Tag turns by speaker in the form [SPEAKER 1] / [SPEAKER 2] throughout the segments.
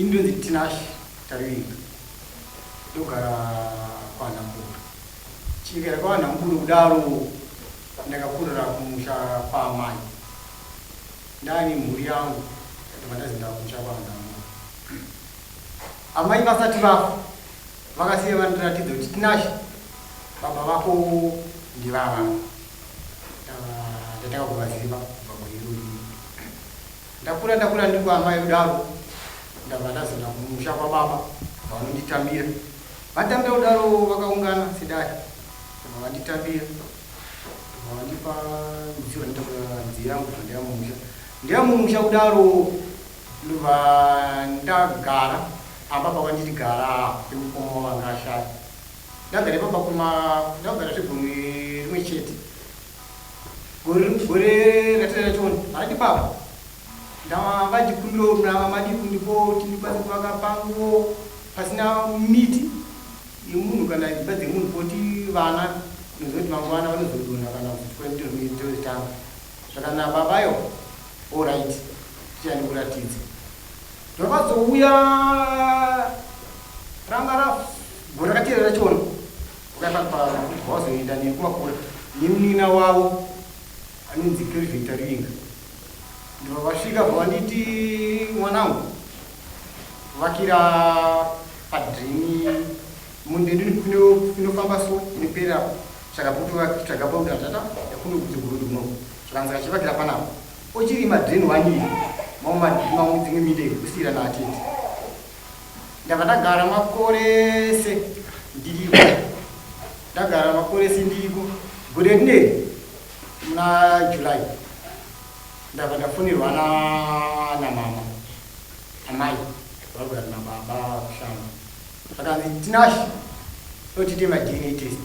[SPEAKER 1] Indonzi tinash taringa dogara kwa Namburu chigera kwa Namburu udaro ndakakurira kumusha kwa amai ndani mhuri yangu ndazinda kumusha kwa Namburu amai vasati vafa vakasiya vandiratidza kuti tinash baba vako ndivava ndatakakuvaziva ndakura ndiri kwa amai udaro ndabva ndazoenda kumusha kwa baba vanonditambira vatambira udaro vakaungana sedai vanditambira vandipa midziyo ndinotakura midziyo yangu ndeyamumusha kudaro ndobva ndagara apa pavanditigara pemukoma wanga ashaya ndagara ipapa ndagara zvegore rimwe chete gore ratera choni vanati baba ndavadikundiro navamadikundiko tindikwanisa kuvaka pango pasina miti yemunhu kana dzimba dzemunhu poti vana nozoti mangwana vanozodonha kana kuitotanga saka na babayo oright tichani kuratidza ndakazouya ranga gore rakateerera chona ukaipapawazoenda nekumakura nemunina wavo anonzi Kelvin Taringa ndovasvika vanditi mwanangu vakira padrini mundeni kunofamba so inopera chakapotovatsvaga pauda tata yakunokuzigurudu kuno zvakanzi kachivakira panapo ochiri madrini wandiri mamwe dzimwe minde kusiyira naatete ndabva ndagara makorese ndiriko gore rineri muna July ndabva ndafunirwa namama amai vakura na baba kushamba vakanzi tinashi otite ma-DNA test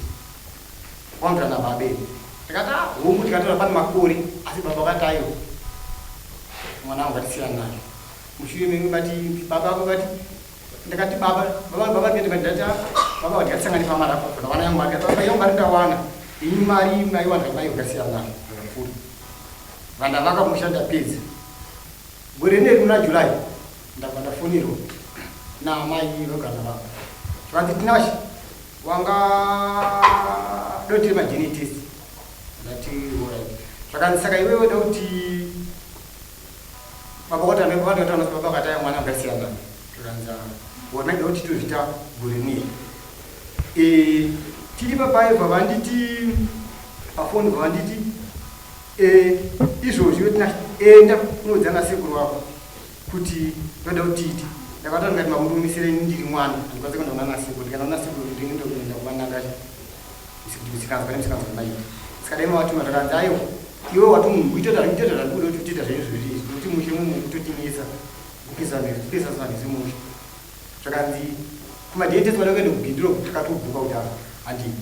[SPEAKER 1] kwamvira nababe tikati hongu tikatora pane makore asi baba vakatayo mwana wangu vatisiyana nazvo mushure memwe vati baba vako vati ndakati baba vatikasangani pamarapapona vana yangu yangu vari ndawana ini mari maiwana mai vakasiyana nazvo vakapfuura vanda vakamushanda pedzi gore rineri muna July ndabva ndafonirwa naamai vogara vavo vanzi tinashi wanga dotiri ma-DNA test ndati orit zvakanzi saka iwe woda kuti baba baba vakataya mwana vakasiyana zvakanzi wanaida kuti tozvita gore rineri tiri papai vavanditi pafoni vavanditi izvozvi enda kunodzana sekuru wako kuti ndoda kutiiti ndakata ndikati makundiumisire ndiri mwana andikwanisa kuenda kuna nasekuru kana una sekuru ndinenda kuenda kuvanangacho musikanzwa pane musikanzwa maita sikadai mawatuma takanzi aiwa iwe wati munhu itota ndikuda kuti utiita zvaizvozviri nokuti mushe mumwe kutotinesa kupisa zvanezimushe zvakanzi kumadhete tinoda kuenda kubhindiro takatobhuka kuti handii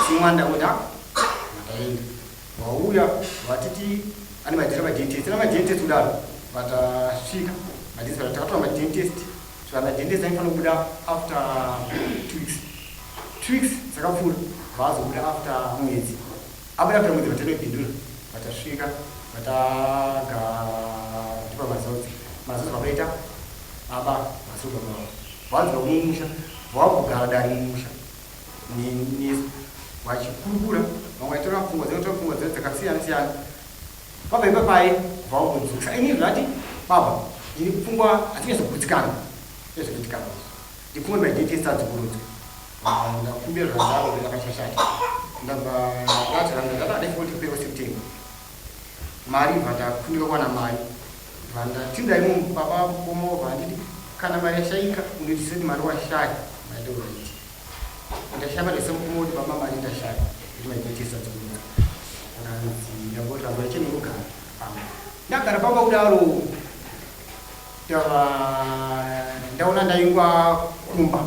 [SPEAKER 1] simwanda kuti mataenda wauya vatiti ane madhira ma-DNA tena ma-DNA test kudaro vatasvika takatora ma-DNA test saka ma-DNA test ainofana kubuda after 2 weeks dzakapfuura vazobuda after mwedzi abuda after mwedzi vatanobhindura vatasvika vatagatipa mazodzi vakaita baba masoba mavo vanzi vamumusha vakugara dari mumusha nesu vachikurukura vamwe vaitora pfungwa dzakasiyana-siyana baba ipapai vakudzukisa ini zvati baba ndiri pfungwa hatinyazokudzikana ezvakaitikana ndipfungwa maidetesa dzikurudzwa ndakumbira zvazaro zvakashashati ndabva ndatarandadadaifoti kupera September mari bva ndakunika kuwana mari vanda tinda imu baba komo vandi kana mari shaika undiseni mari wa shai maendo right ndashaba lesem komo baba mari ndashai ndima ikitisa tsuna kana yabota vachini uka ndagara baba udaro ndaona ndaingwa kumba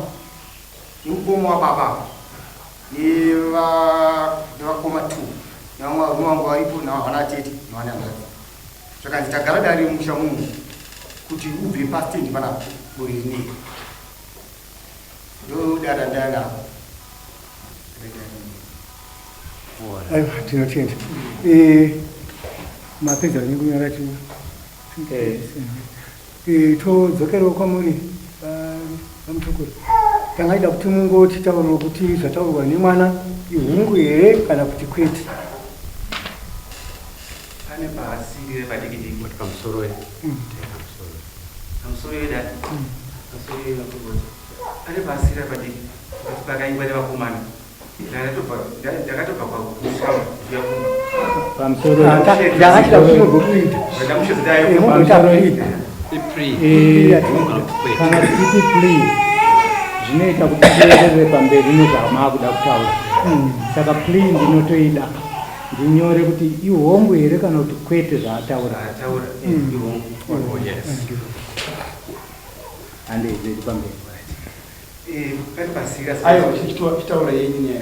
[SPEAKER 1] ukomo wa baba koma tu na mwangu walipo na wana tete na wana ngazi saka nditagara dari musha mungu kuti ubve pasti ndi pana burini ndo dada
[SPEAKER 2] ayo tinotenda mapedza nikunyora tu todzokerawo kwamuri pamutukuru tangaida kuti mungoti taurwa kuti zvataurwa nemwana ihungu here kana kuti kwete
[SPEAKER 3] pane paasirire padikidiki kuti pamusoro weda pane paasirire padiki kuti pakaingwa nevakomana ndakatobva kwakushama
[SPEAKER 2] ndakatida kuti mugokuita kana tichiti plea zvinoita kuti tienderere pamberi nezvamaakuda kutaura saka plea ndinotoida ndinyore kuti ihombo here kana kuti kwete zvaataura handeizeri pamberi
[SPEAKER 3] pane pasira
[SPEAKER 1] chitaura yenyu nyaya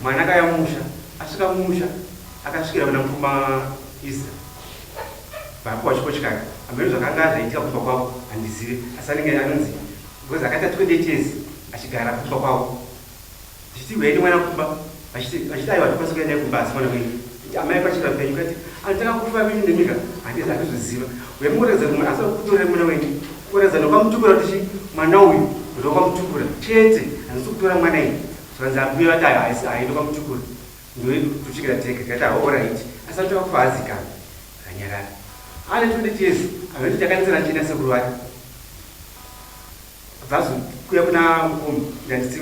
[SPEAKER 3] mwana akayamusha asvika mumusha akasvikira kuna mupfuma isa vapo wachikochikaka amene zvakanga zvaitika kufa kwavo handizive asi anenge anonzi because akaita 28 years achigara kufa kwavo tichiti weidi mwana kumba vachiti aiwa tikwanisa kuenda kumba asi mwana wenyu amai pachira penyu kati anditakakufa mini nemika handisi andizviziva wemukuredza kuti asi kutorera mwana wenyu kuredza ndokamutukura tichi mwana uyu ndokamutukura chete handisi kutora mwana iyi zvanzi ambuye vati hai ndokamutukura ndotuchikira teke kati alright asi anditakakufa azikana zanyarara ane 20 years amene takanisira china sekuru wake bvazo kuya kuna mukumi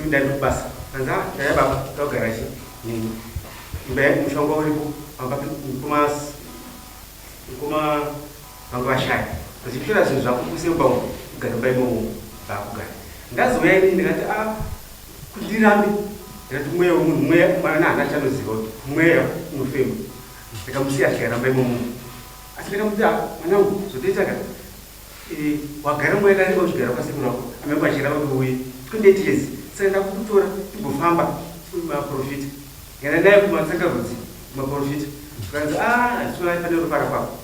[SPEAKER 3] ndandikubasa anza ndaya baba togara chi nini imba mushonga uripo mukuma vangu vashaya vachipira zvinhu zvako kusemba kugara baimo vakugara ngaziuya ini ndikati kundirambe ndikati mweya wemunhu mweya mwana haana chanoziva kuti mweya unofema ndikamusiya achigara baimo asi ndikamuti mwanangu zotoita wagara mweya kareba uchigara kwasekuru wako amenge achirava kuti uye 28 years saka ndakukutora timbofamba maprofita ngana naye kumatsangarudzi maprofita tikanzi handisona pane rupara kwako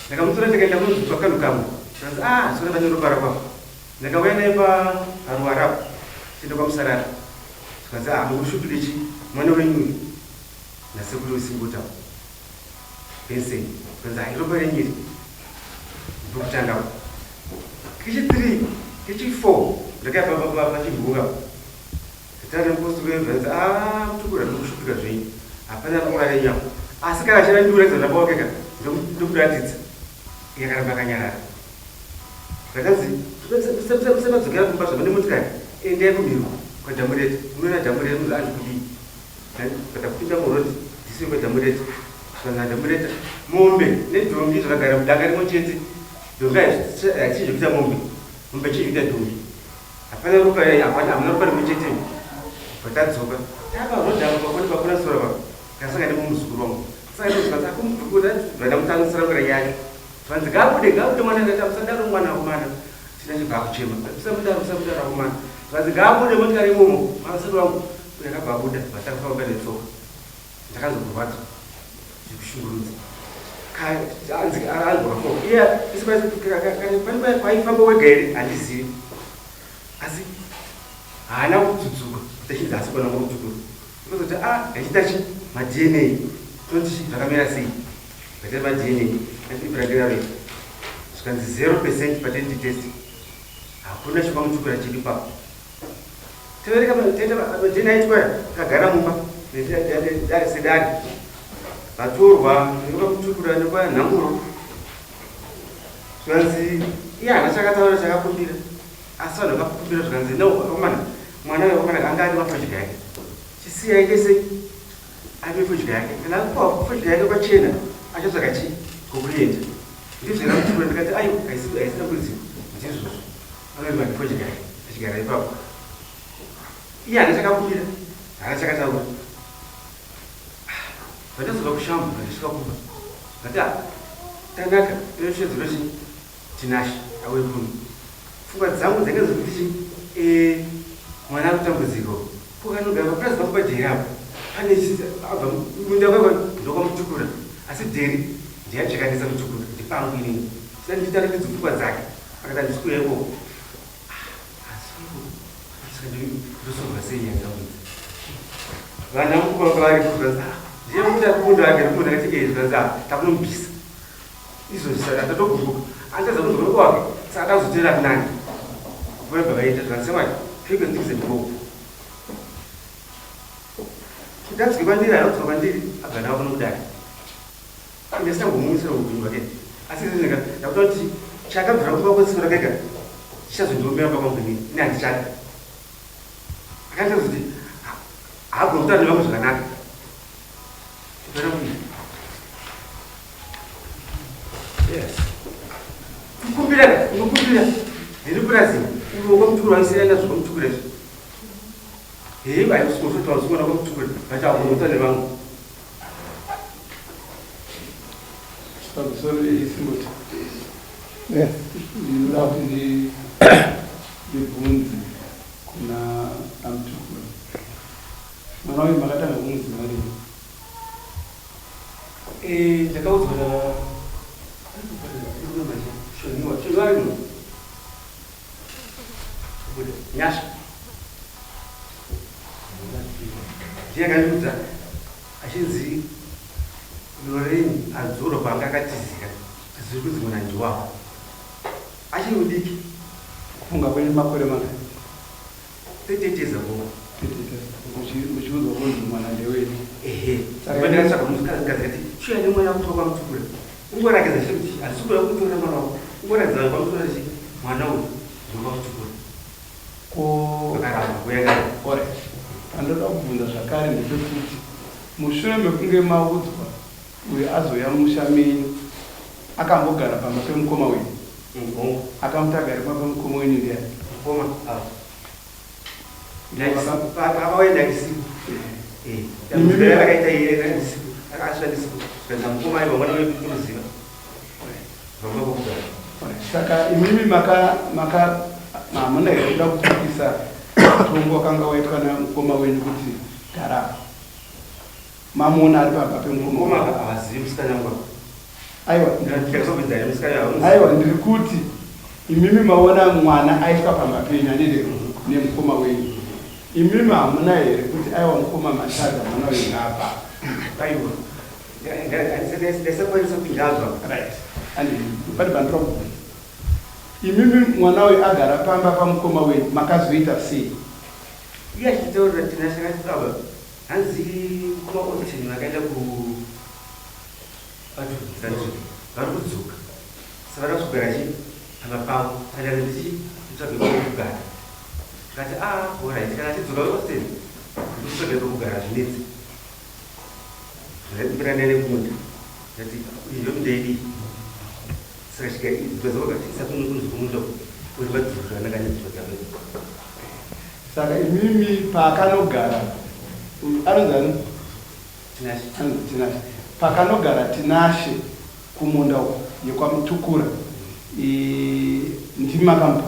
[SPEAKER 3] ndakamutora ndikaenda kunozvitsva kanhu kamwe tikanzi handisona pane rupara kwako ndakauya naye paruwarapo tienda kwamusarara tikanzi mukushupirichi mwana wenyu nasekuru wesingotawo penseni tikanzi hairopa renyiri ndokutangawo kechi 3 kechi 4 ndakaya pachibhunga titane muposti webvenzi mutukura ndokushupika zvenyu hapana rungare nyako asi kana chira ndiuredza ndapawakeka ndokuratidza yakaramba kanyarara zvakanzi musabadzokera kumba zvava nemotikari endai kumhiro kwadhamureti munoona dhamureti munhu andikudii kada kupinda murodi ndisiwe kwadhamureti zvanzi dhamureta mombe nedhongi zvakagara mudanga rimwe chete dhongi hachizvekuita mombe chizvikuita dhongi hapana ropa hamuna ropa rimwe chete patadzoka taparodhaapakona sora pako kasanga nemumuzukuru wangu saka ndozvanzi akumutukura zvada mutangisira ngora yacho zvanzi gabude mwana ndati musadaro mwana akomana tina chibva kuchema musamudaro akomana zvanzi gabude motikari imomo mavasiri wangu yakabvabuda vatakufamba netsoka ndakanzogorwadzo zvikushungurudza anzi anzwako iye paifamba wega here handizivi asi haana kudzudzuka techinzi asi kona kudzukura ikazoti ndachitachi madna totichi zvakamira sei vatari madna aibradera rate zvikanzi 0% patenti test hakuna chikwamutukura chiri papo tovereka madna aitwaya kagara mumba sedari vatorwa nekamutukura nekwanhanguro zvikanzi iye hana chakataura chakakumbira asi vanhu vakakumbira zvikanzi noakomana mwana weakomana anga ane mafodya yake chisiya ike sei ane fodya yake kana akupa fodya yake kwachena achatsvaka chi kokuenda ndizvina mutukura ndikati ayo haisina kuziva ndizvozvo anoti mandipochigara achigara ipapo iye hana chakabudira hana chakataura vandazoda kushamba vandisvika kumba ngati tanaka inoshedzero chi tinashe auye kuno pfungwa dzangu dzanga dzekuti mwana akutambudziko pokanogara purazi pangu padheri apo pane abva munda kwakwa ndokamutukura asi dheri ndiyatsvekanisa mutukura ndipangu inini sida ndichitaratidza pfungwa dzake akati handisikuya ikoko ndosonga sei yangamudzi vana mukuvanga vari kuranza ndiye kuti akumundu ake rimundu akati zvanza takunomubvisa izvozvo atatogumbuka andaza kuzoroko wake saka akazotera kunani vobva vaita zvansema pfeke ndikise ndiboko kudanzike kwandiri anodzoka kwandiri abva navo nokudai ndisina ngomumisira upenyu hwake asi izvika ndakuta kuti chakabvira kuba kwesiku rakega chichazondiomera pakwangwini ini handichada akaita kuti haagona kutaura nevamwe zvakanaka kukumbira ndiri kurazima unomutukura waisiyana zvomutukura izvo hei vaisosotausiona kwamutukura vachaagona nevamwe
[SPEAKER 4] pamusoro isimboti ndinoda kuti ndibvunze kuna amutukura mwana uyu makatanga kumuziva rini
[SPEAKER 3] ndakaudzwa shoniwa nyasha ndiyakandiudza achinzi loreni adzoro panga akatizika ziri kunzi munanji wavo achiri mudiki
[SPEAKER 4] kufunga kwenye makore maka
[SPEAKER 3] teteteza koma
[SPEAKER 4] muchiudzwa kunzi mwana ndewenu
[SPEAKER 3] ndakatsvaga musikazikazi kati shuya nemwana wakutora kwamutukura ungorakidza chikuti handisikuda kutora mwana wako ungorakidza kwamutora chi mwana uyu ndokwamutukura akaramba kuyakara
[SPEAKER 4] pandoda kubvunza zvakare ndepekuti mushure mekunge maudzwa uyo azoya musha menyu akambogara pamba pemukoma wenyu akamuti agare pamba pemukoma wenyu ndiani
[SPEAKER 3] mukoma akawaenda isiku akaita isiku akashandisiku sikaza mukoma aiva mwana wedu kuruziva vamba kokugara
[SPEAKER 4] saka imimi hamuna here kuda kupikisa mutongo wakanga waitwa namukoma wenyu kuti gara mamuona ari pamba pemukoma
[SPEAKER 3] havazivi musikana wangu
[SPEAKER 4] aiwa ndiri kuti imimi maona mwana aitwa pamba penyu handidi nemukoma wenyu imimi hamuna here kuti aiwa mukoma mashadza mwana wenyu apa
[SPEAKER 3] aiwa ndasakwanisa kundazva
[SPEAKER 4] pati pandira kubvunza imimi mwana uyu agara pamba pamukoma wenyu makazoita sei
[SPEAKER 3] iye achitaurira tinashakati baba hanzi kumaaudition vakaenda vari kudzuka saka vari kugara chi pamba pavo andanga ndichitsvage kugara akati orit kana achidzoka veosteni ndikutsvage pekugara zvinetsi zvaimbirana nemunda ati iyo ndeidi saka chikazokaisa kunozomunda uri vadzuru zvakanakanyadzivadzave
[SPEAKER 4] saka imimi paakanogara anonzani tinashe pakanogara tinashe kumunda yekwamutukura ndimakampa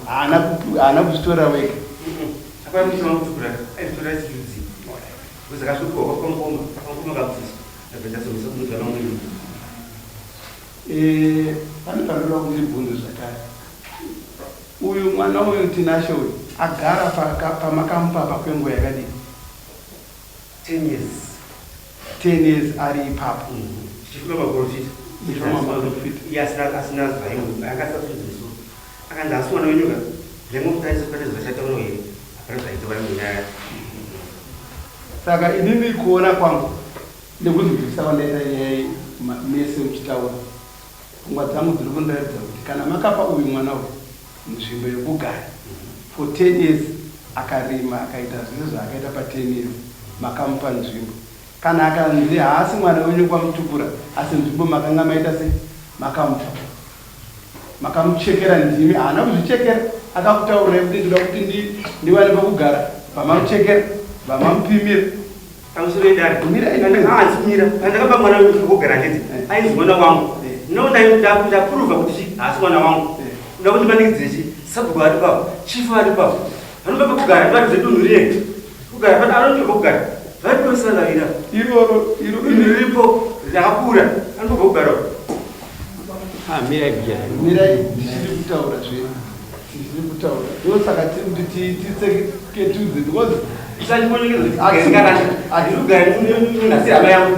[SPEAKER 4] haana kuzitora wega
[SPEAKER 3] apaimutukura aizitora chiudzi kuzakasvikuwa kwamukoma kamutsisa abvendasomisa kumuzvana umweni
[SPEAKER 4] pane panoda kundibvunza zvakare uyu mwana uyu tinashe uyu agara pamakampa pakwenguva yakadii 10 years ari ipapo
[SPEAKER 3] chichifika maprofita asina zvaimu akasatudziso akanzi asi mwana wenyuka ndengomutaisa pane zvachataura here hapana zvaitova munyaya
[SPEAKER 4] saka inini kuona kwangu ndekuzivisa vandaita nyaya mese muchitaura pfungwa dzangu dziri kundaridza kuti kana makapa uyu mwana uyu nzvimbo yekugara for 10 years akarima akaita zvese zvaakaita pa10 years makamupa nzvimbo kana akanzi haasi mwana wenyu kwamutukura asi nzvimbo makanga maita sei makamuchekera ndimi haana kuzvichekera akakutaurirai kuti ndoda kuti ndiwane pekugara pamamuchekera pamamupimira
[SPEAKER 3] andakapa mwana wekugara nditi ainzi mwana wangu ndaprova kuti haasi mwana wangu nda kuti manikidzichi sabhuku ari pavo chifu ari pavo anopa pekugara ndivatidze dunhu riye kugara pana anopa pekugara vaiposalavira
[SPEAKER 4] iroro
[SPEAKER 3] riripo rakakura anopa pekugara
[SPEAKER 4] mirai tichiri kutaura zvenyu tichiri kutaura ndosaka tiri kuti titseketudze because
[SPEAKER 3] ndinogara yangu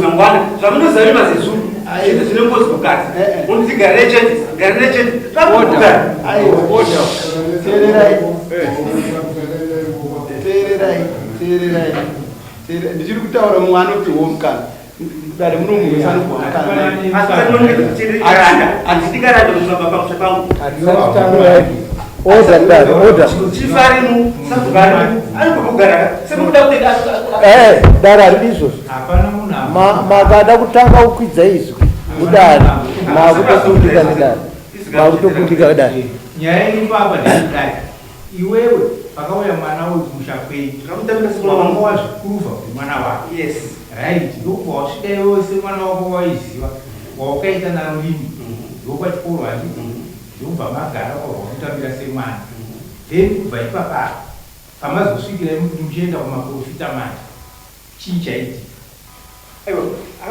[SPEAKER 3] mangwana zvamunoziva mazezuru zvine ngozi mukati unoti
[SPEAKER 4] teererai ndichiri kutaura mumwe anoti womukana dare muno munhu
[SPEAKER 2] dare ari izvozvo makada kutanga kukwidza izwi kudare makutokundika nedare makutokundika dare
[SPEAKER 5] nyaya iri papa ndekudai iwewe pakauya mwana wemushakweni wanga wazvikuruva kuti mwana wako right ndokubva wasvika iwewe semwana wako waiziva wawakaita narurimi ndopachikoro handi ndobva magara kwavakutambira semwana then kubva ipapa pamazosvikirai kuti muchienda kumaprofita manje chii chaitika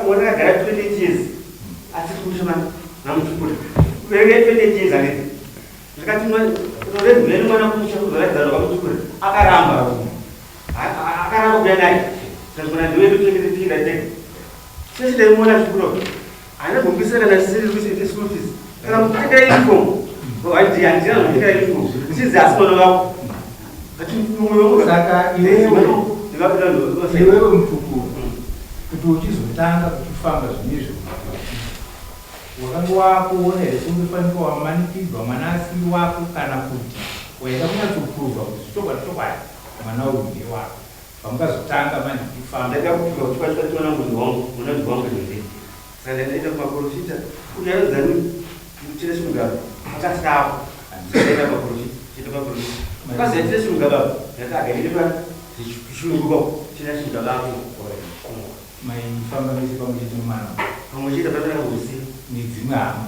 [SPEAKER 3] mwana akagara 28 years asi kushama namuchukura kuvereke 28 years aneti ndikati rorezuleni mwana kumusha kuzoratidza nokamuchukura akaramba kuya naye mwana ndiwedu tichipinda tega sechidaimuona chikuro haina kumbisana nasisiri kuchiti school fees kana mutekera uniform handina nomutekera uniform uchizi asi mwana wako
[SPEAKER 5] saka iwewe muchukuru kuti uchizotanga kufamba zvinezvo wakanga wakuona here kungefanika wamanikidzwa mwana asiri wako kana kuti waenda kunyatsopruvha kuti zvichokwadi chokwadi mwana uyu ndewako pamukazotanga manje kufamba
[SPEAKER 3] ndakakuva kuti pachipatiwana munhu wangu munanzi wangu nde saka ndaenda kumaprofita uyarodzani chine chimugaba akasitako ndaenda kumaprofita chita maprofita kazaitire chimugaba ndakagaire pa zvichurunguko china chimugabako
[SPEAKER 5] maifamba mese pamwe chete nomwana
[SPEAKER 3] pamwe chete patana kuzi
[SPEAKER 5] nedzimwe hama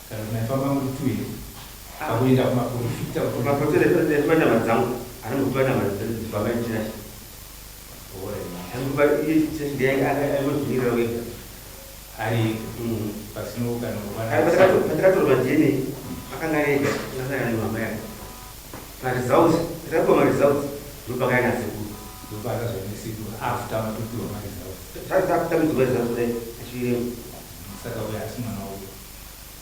[SPEAKER 5] kana kuti maifamba muri tuye pakuenda kumaprofita
[SPEAKER 3] kumaprofita nyama dzangu anomupa nyama dzipamaichinachi anomupa iye chesindiyaiaimozvinira wega
[SPEAKER 5] ari pasino kana
[SPEAKER 3] patakatorwa jeni akanga ega asangana nemama yake maresults takapiwa maresults ndopakaina sekuru
[SPEAKER 5] ndopakazvanesekuru after matopiwa maresults
[SPEAKER 3] takutamidzoa results kudai achiremo
[SPEAKER 5] saka uyo asi mwana wako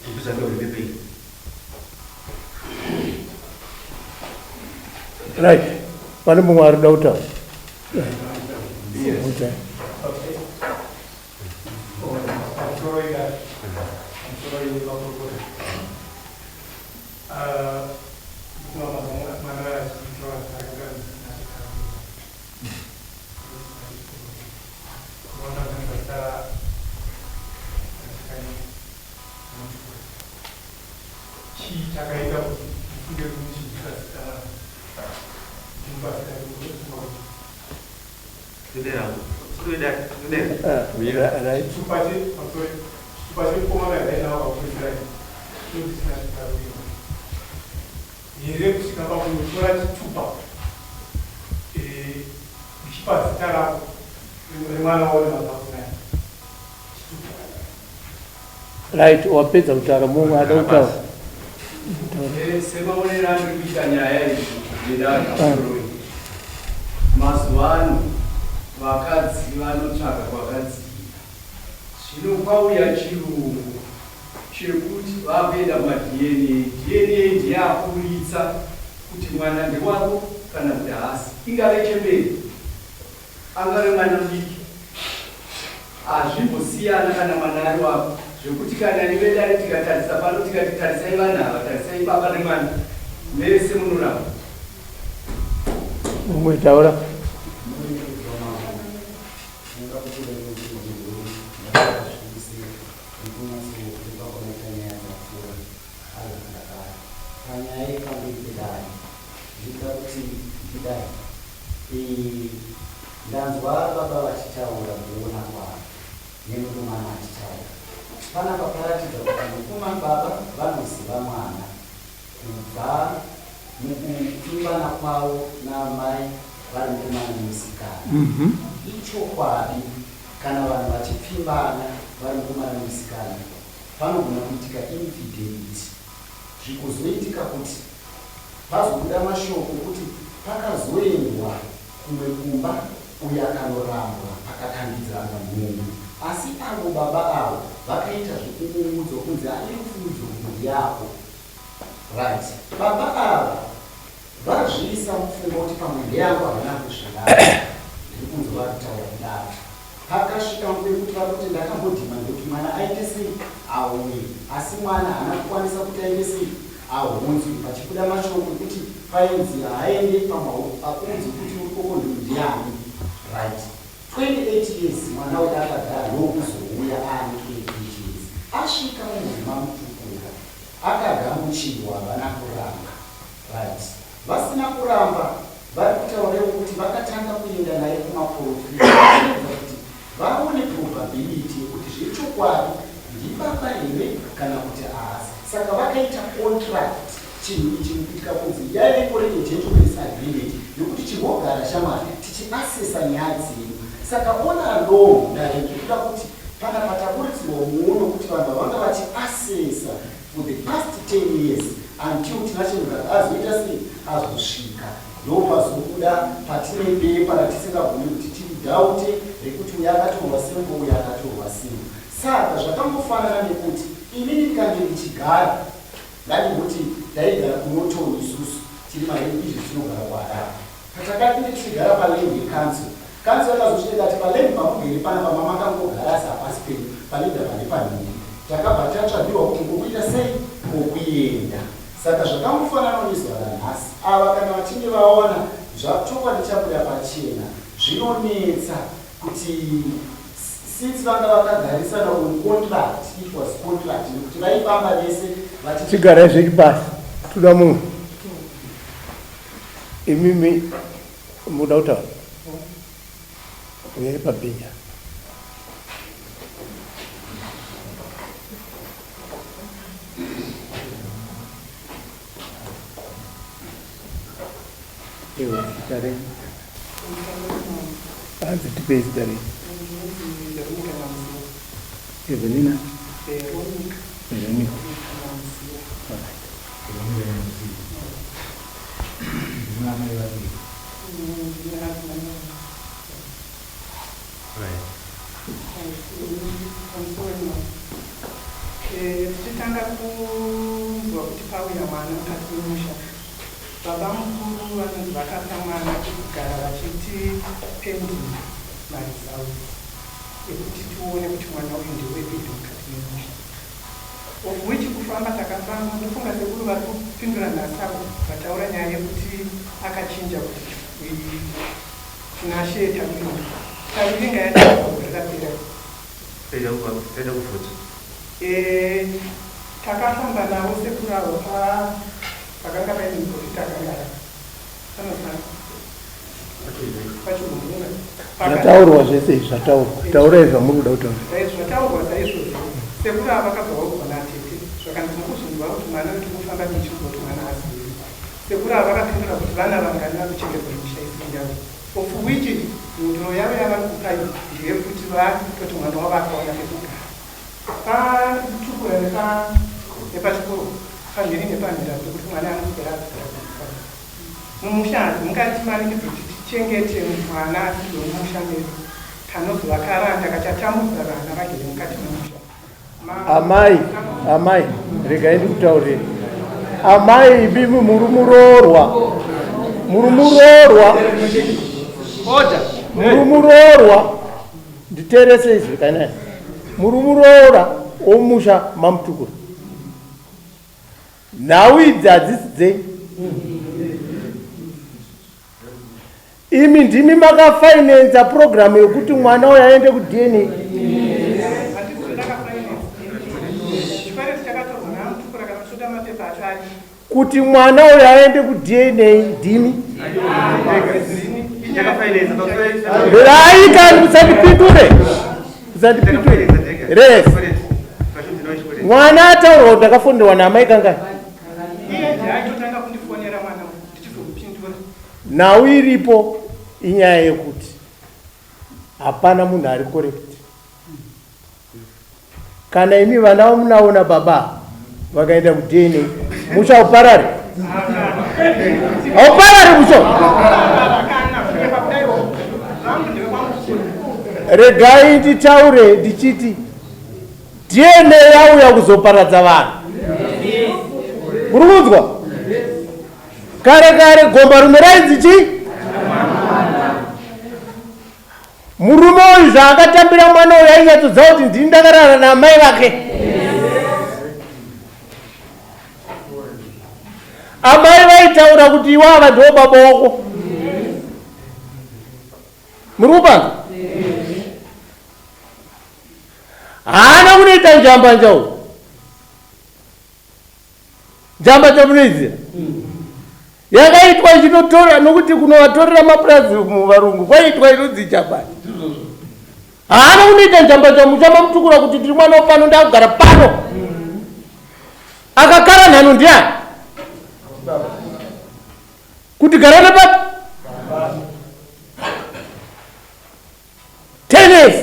[SPEAKER 3] ndokuzvake uripepei
[SPEAKER 2] right pane mumwe ari kuda kutaura right wapedza kutaura mumwe ada kutaura
[SPEAKER 6] semaonera andiri kuita nyaya idzi ndedakaoroi mazuva ano vakadzi vanotsvaga kwakadzii zvino kwauya chirungu chekuti vakuenda madna ndiyakuritsa kuti mwana ndewako kana kuti haasi ingave chemberi angave mwana mudiki hazvimbosiyana kana mwana ari wako zvekuti kana nivedare tikatarisa pano tikati tarisai vana ava tarisai baba nemwana mese munoramba
[SPEAKER 2] mumwe taura
[SPEAKER 7] zvipfuma baba vanoziva mwana kubva mukupfimbana kwavo naamai vari mukomana nemusikana. Ichokwadi kana vanhu vachipfimbana vari mukomana nemusikana panogona kuitika infidelity, zvikuzoitika kuti pazobuda mashoko kuti pakazoendwa kumwe kumba uyo akanorambwa akakandidzana munhu, asi avo baba avo vakaita zvekumuudza kunzi ane pfudzo mhuri yako. Right, baba ava vazviisa mupfungwa kuti pamwe ndeyangu havana kusvikana, ndiri kunzi varitaura kudaro. Pakasvika nguva yekuti vakati ndakambodhima ndekuti mwana aite sei auye, asi mwana haana kukwanisa kuti aende sei ahunzwi. Pachibuda mashoko kuti painzi haaende akunzi kuti urikoko ndiani. Right, 28 years mwana uyu akagara nokuzouya aane 28 years. Asvika munhuma mutukura akagamuchirwa havana kuramba. Right, vasina kuramba vari kutaurewo kuti vakatanga kuenda naye kumaprofita kuti vaone probability yekuti zvechokwadi ndibaba here kana kuti haasi. Saka vakaita contract, chinhu ichi kuitika kunzi yairekorege gentleman's agreement yokuti chingogara shamwari tichiasesa nyaya dzenyu. Saka ona law ndarengerera kuti pana patakuridzirwa muono kuti vanhu vavanga vachiasesa for the past 10 years until tinachirugara azoita sei azosvika ndopazobuda patine bepa ratisingagoni kuti tiri daute rekuti uyo akatorwa sembo uyo akatorwa sembo. Saka zvakambofanana nekuti inini ndikange ndichigara ngandikuti ndaigara kunotoni isusu tiri maizvi tinogara kuharara, patakapinde tichigara paland council yakazosvika kati paland pamugere pana pamamakangogara sapasi penyu panega pane panini, takabva tatsvagirwa kuti ngokuita sei ngokuenda. Saka zvakambofanana nezuva ranhasi ava kana vachinge vaona zvachokwadi chabuda pachena zvinonetsa kuti since vanga vakagarisana on contract, it was contract nekuti vaifamba vese
[SPEAKER 4] chigara zviri pasi toda munhu imimi muda kutaura uyai pabhinya. Anzi tipei zita renyu. Evelina. Veronica.
[SPEAKER 8] Tichitanga kunzwa kuti pauya mwana mukati memusha, baba mukuru vanonzi vakapa mwana kugara vachiti pending marizauti ekuti tione kuti mwana uyu ndewepedu mukati memusha. Of which kufamba takafamba ndofunga sekuru vari kupindura nhasako vataura nyaya yekuti akachinja kuti tinasheta kuinda taivinga yatarakapera
[SPEAKER 3] Teda kufuta.
[SPEAKER 8] Takafamba navo sekuru avo pakanga paine muprofita akagara pachirunga
[SPEAKER 4] zvataurwa zvese izvi zvataurwa taurai zvamuri kuda kutaura
[SPEAKER 8] zvataurwa saizvozvo. Sekuru ava vakabva vaugona atete zvakanzi mukuzvinzwa kuti mwana kuti kufamba nechirwa kuti mwana azivi. Sekuru ava vakapindura kuti vana vangani vakuchengerwa mushaisi yavo, of which nduro yavo yavari kupai ndeyekuti vatoti mwana wavo akaona pekugara patukura nepachikoro pamhiri nepamhira pekuti mwana anoswera mumusha mungati maningi kuti tichengete mwana asidzo mumusha medu kanozova karanda kachatamudza vana vagere mukati memusha.
[SPEAKER 4] Amai, regai ndikutaurire. Amai bibi muri muroorwa nditerese izvi kana muri muroora omusha mamutukura. Nhau idzi hadzisi dzenyu. Imi ndimi makafinansa program yokuti mwana uyu aende kuDNA. Kuti mwana uyu aende kuDNA ndimi. Rai kani musandipindure. Res.
[SPEAKER 9] mwana ataura kuti ndakafundirwa namai kangani
[SPEAKER 8] iye ndiachotanga kundifonera mwana ndichizokupindura.
[SPEAKER 9] nhau iripo inyaya yekuti hapana munhu ari korekti. Kana imi vana vamunaona baba vakaenda kudheni muchauparari hauparari mucho. Regai nditaure ndichiti DNA yauya kuzoparadza vanhu. Muri kunzwa? Kare kare gomba rimwe rainzi chii? Murume uyu zvaakatambira mwana uyu ainyatodza kuti ndini ndakarara namai vake. Amai vaitaura kuti iwava ndiwo baba wako. Muri kupanza? Haana kunoita njamba njau. Njamba chamunoiziva yakaitwa ichinotora nokuti kunovatorera mapurazi muvarungu kwaitwa inodzi chapani. Haana kunoita njamba chamuchama mutukura kuti tiri mwana wapano ndakugara pano. Akakara nhano ndiani? Kuti gara napapi? Tennis.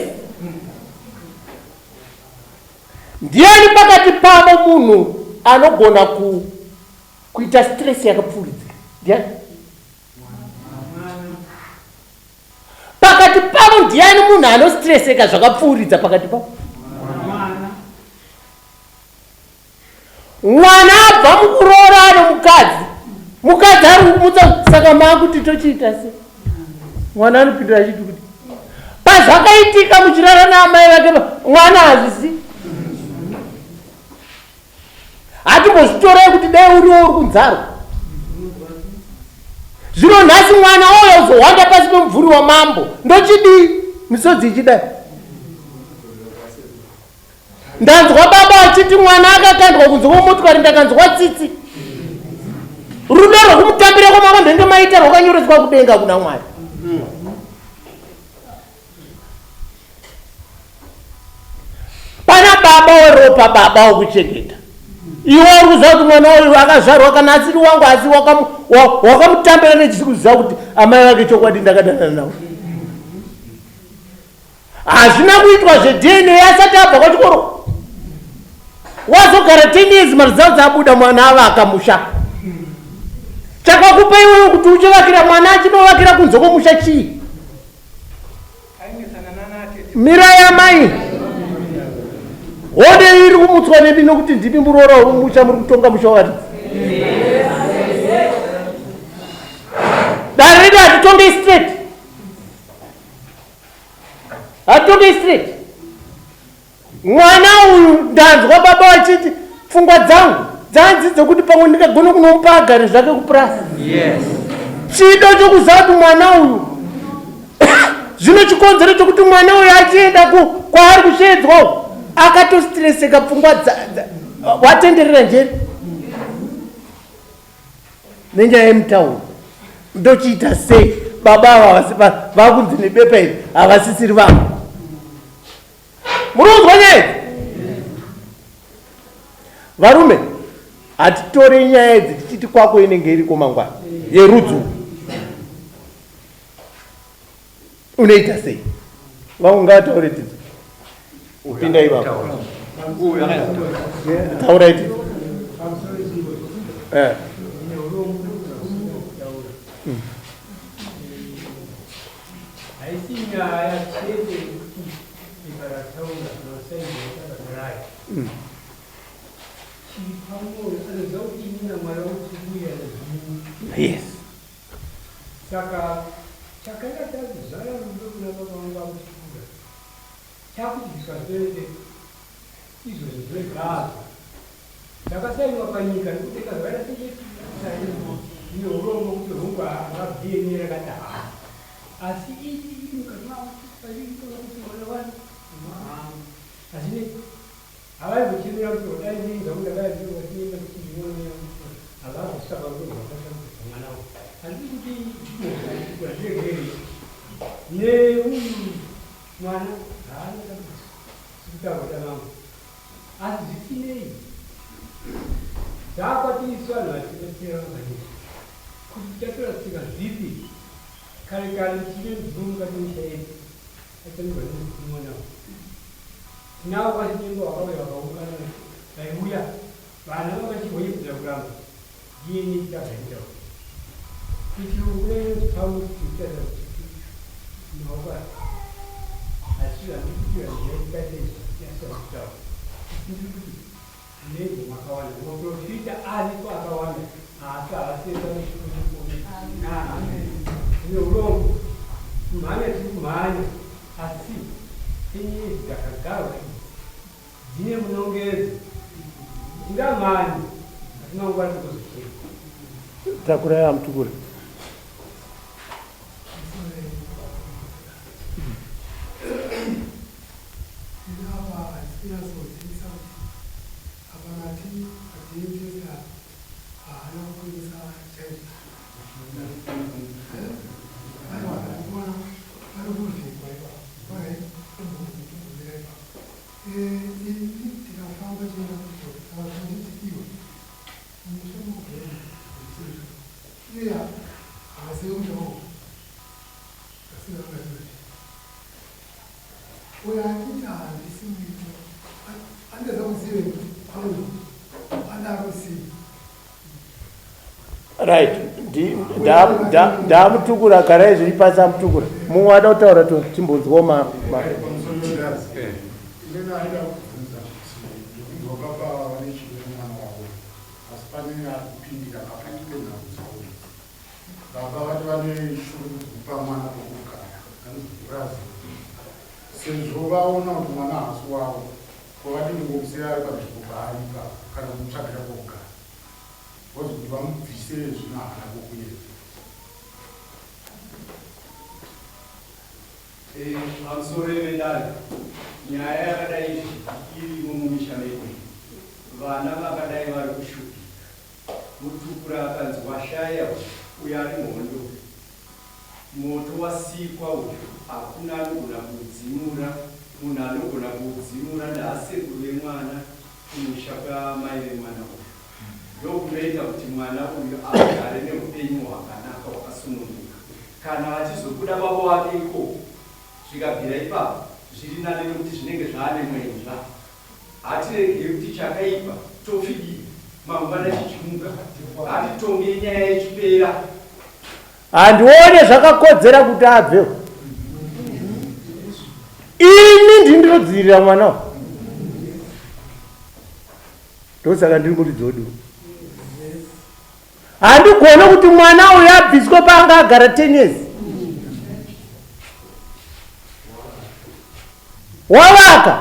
[SPEAKER 9] Ndiani pakati pavo munhu anogona kuita stress yakapfuuridza? Ndiani? Pakati pavo ndiani munhu anostresseka zvakapfuuridza pakati pavo? Mwana abva mukuroora ano mukadzi. Mukadzi ari kumutsa saka maakuti tochiita se. Mwana anopindura achiti kuti pazvakaitika muchirara naamai vake mwana hazvisi. Hatimbozvitorei kuti dai uriwo uri kunzarwa. Zvino nhasi mwana ouya uzohwanda pasi pemumvuri wamambo. Ndochidii? Misodzi ichidai. Ndanzwa baba achiti mwana akakandwa kunze kwemotokari ndakanzwa tsitsi. Rudo rwokumutambira kwamama ndenge maita rwakanyoredzwa kudenga kuna Mwari. Pana baba weropa, baba wekuchengeta. Iwe uri kuziva kuti mwana uyu akazvarwa kana asiri wangu asi wakamutambira nechikuziva kuti amai vake chokwadi ndakadanana nawo. Hazvina kuitwa zvedna asati abva kwachikoro. Wazogara 10 years marizalts abuda mwana avaka musha. Chakakupa iwewe kuti uchivakira mwana achinovakira kunze kwomusha chii? Mira yamai. Hode iri kumutswa nebi nokuti ndimi muroora uri musha muri kutonga musha wari. Dare redu hatitongei straight. Hatitongei straight. Mwana uyu ndanzwa baba vachiti pfungwa dzangu dzanzidze kuti pamwe ndingagona kunomupa agare zvake kupurasi. Chido chokuziva kuti mwana uyu zvino chikonzero chokuti mwana uyu achienda kwaari kushedzwa akatostreseka pfungwa watenderera njeri nenyaya yemutauro. Ndochiita sei baba ava vakunzi nebepa iri havasisiri vangu? Murunzwa nyaya varume, hatitore nyaya idzi tichiti kwako inenge iriko mangwana yerudzu. Unoita sei? Vamwe ngavataure tidzi. Upinda ivapo. Taura iti. Yes.
[SPEAKER 10] Saka chakanga tazara rudo kuna baba vangu kuchikura. Chakuti zvikazvoende izvozvo zvegaza. Ndakasayiwa panyika nekuti kazvara sechesaino ine urombo kuti rungu havabhieni rakati asi iti mukati mavo paiitoa kuti mwana wani asi havaizochemera kuti wadai nenza kuti akaizoatienda kuti ndinoonea havazosaba kuti vakashambusa mwana wavo asi kuti zviregeri neuyu mwana haana kutaura vangu asi zvisinei isu vanhu vatinotera maningi kuti tatorasika zvipi kare kare tichine mvunga nenyika yedu atanigwa nemwanawo tinavo kwachinyengo vakauya vakaungana vaiuya vana vakachihoyedzera kuramba dieni tavhaitawo tichiunepautitaaa maoka asi andikutiraiaitaaa ndikuti ndenge makawanda maprofita ariko akawanda asi havasezaneurongo kumhanya tiri kumhanya asi enyezi dzakagarwa dzine munongedzo tingamhanya atinangwani kuzokea
[SPEAKER 9] takuraya mutukura right ndamutukura garai zviri pasi amutukura mumwe wada kutaura timbonzwawo
[SPEAKER 11] sezvo vaona kuti mwana hasi wavo kwavadingomusiya ari panzvimbo paaripa kana kumutsvagira kwokugara vozi kuti vamubvise zvino haana kwokuyeza
[SPEAKER 6] pamusoro yemendani nyaya yakadai irimo mumisha medu vana vakadai vari kushupi mutukura akanzi washaya uyo ari mhondo moto wasikwa uyu hakuna anogona kudzimura munhu anogona kudzimura ndaasekuru vemwana kumusha kwamai vemwana uyu ndokunoita kuti mwana uyu agare neupenyu hwakanaka hwakasununguka kana vachizobuda baba wake ikoko zvikabvira ipapo zviri nane nekuti zvinenge zvaane mwenja hatiregei kuti chakaipa tofidii mangwana chichimuka hatitonge nyaya yechipera
[SPEAKER 9] handione zvakakodzera kuti abve ini ndindinodzivirira mwanawo ndosaka ndiri kuti dzodu handigone kuti mwana uyu abviswe paanga agara 10 years wavaka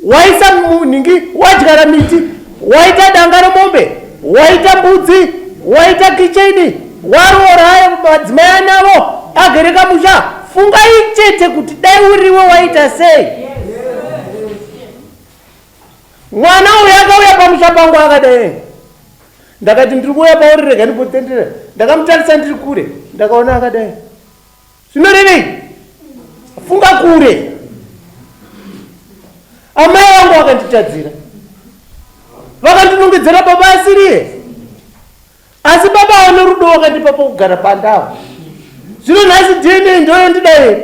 [SPEAKER 9] waisa ningi wadyara miti waita danga remombe waita mbudzi waita kicheni waroora madzimai anavo agereka musha fungai chete kuti dai uriwe waita sei mwana uyu akauya pamusha pangu akadai ndakati ndiri kuuya pauri rega ndipotendera ndakamutarisa ndiri kure ndakaona akadai zvinorevei funga kure amai vangu vakanditadzira vakandinongedzera baba asiriye asi baba ane rudo wakandipa pokugara pandavo zvino nhasi dna ndoyo ndidai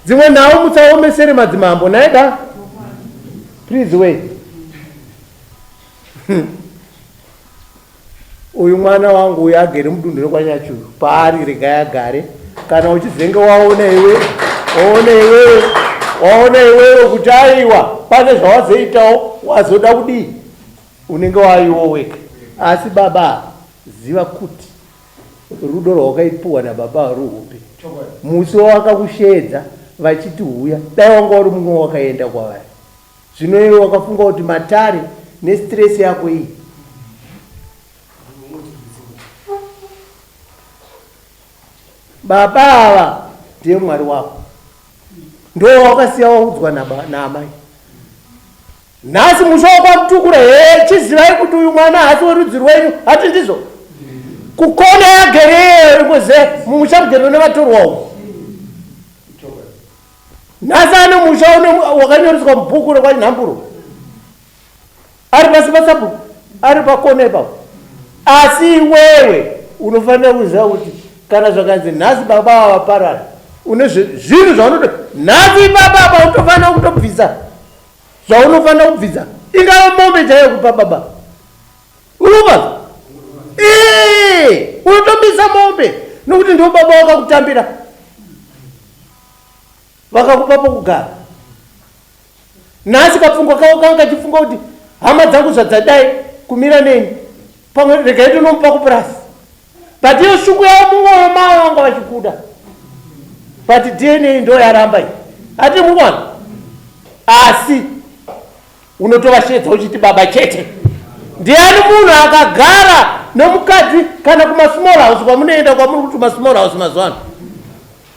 [SPEAKER 9] dzimwe nhau musaomesere madzimambo naida please wait uyu mwana wangu uyu agere mudunhu rekwanyachuru paari regai agare kana uchizenge waona iwewe kuti aiwa pane zvawazoitawo wazoda kudii unenge waiwo weka asi baba ziva kuti rudo rwawakaipiwa nababa ruhupi musi wawakakushedza vachiti huya dai wanga uri mumwe wakaenda kwavari zvino iwe wakafunga kuti matare nestress yako iyi baba ava ndiye mwari wako ndo wakasiya waudzwa naamai nhasi musha wakwamutukura chizivai kuti uyu mwana hasi werudzi rwenyu hati ndizvo kukona yagereye mumusha mugerero nevatorwa umu nhasi ane musha wakanyoreswa mubhuku rekwanhamburo ari pasi pasabhuku ari pakona ipapo. Asi iwewe unofanira kuziva kuti kana zvakanzi nhasi baba vaparara une zvinhu zvaunoda nhasi ipapapa utofanira kutobvisa zvaunofanira kubvisa, ingava mombe chaiyo kupa baba unobaza unotobvisa mombe nokuti ndio baba vakakutambira vakakupa pokugara. Nhasi kapfungwa kako kanga kachifunga kuti hama dzangu zvadzadai kumira neni pamwe regai tonomupa kupurasi, but iyo shuku yavo mumwoyo mavo vanga vachikuda, but DNA ndo yaramba iyi hati mukwana. Asi unotovashedza uchiti baba chete. Ndiani munhu akagara nemukadzi kana kumasmall house kwamunoenda kwamuri kuti masmall house mazuvano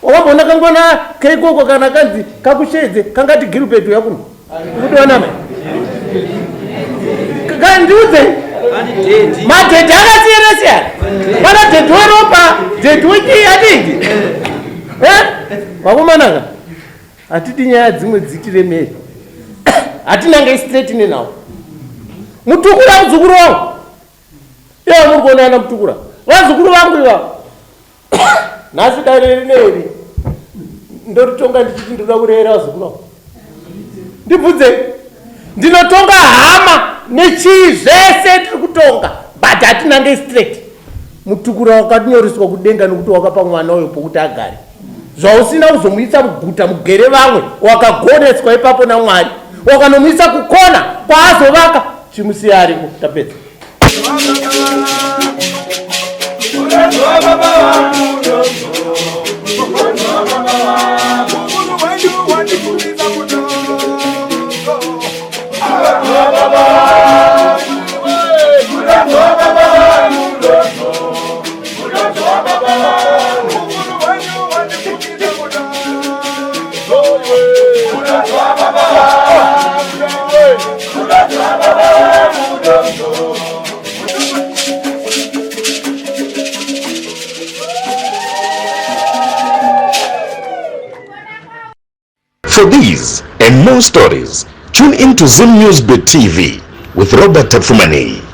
[SPEAKER 9] wakambona kangona keikoko kana kanzi kakushedze kangati Gilbert yakuno kutoona kandiudze madhedhi akasiyana siyana. Pana dhedhi weropa, dhedhi wechii adingi vakomananga hatidi nyaya dzimwe dzitiremeri hatinange straight nenawo. Mutukura muzukuru wangu iye muri kuonana mutukura vazukuru vangu ivavo nhasi dare rineri ndoritonga ndichiti ndoda kureyera vazukuru vangu. Ndibvudze ndinotonga hama nechii zvese tiri kutonga but hatinange straight. Mutukura wakatinyoreswa kudenga nokuti wakapa mwana uyo pokuti agare zvausina kuzomuisa muguta mugere vamwe wakagoneswa ipapo naMwari wakanomuisa kukona kwaazovaka chimusiya ariko tapedza.
[SPEAKER 12] For these and more stories, tune in to Zim News Bit TV with Robert Tafumani.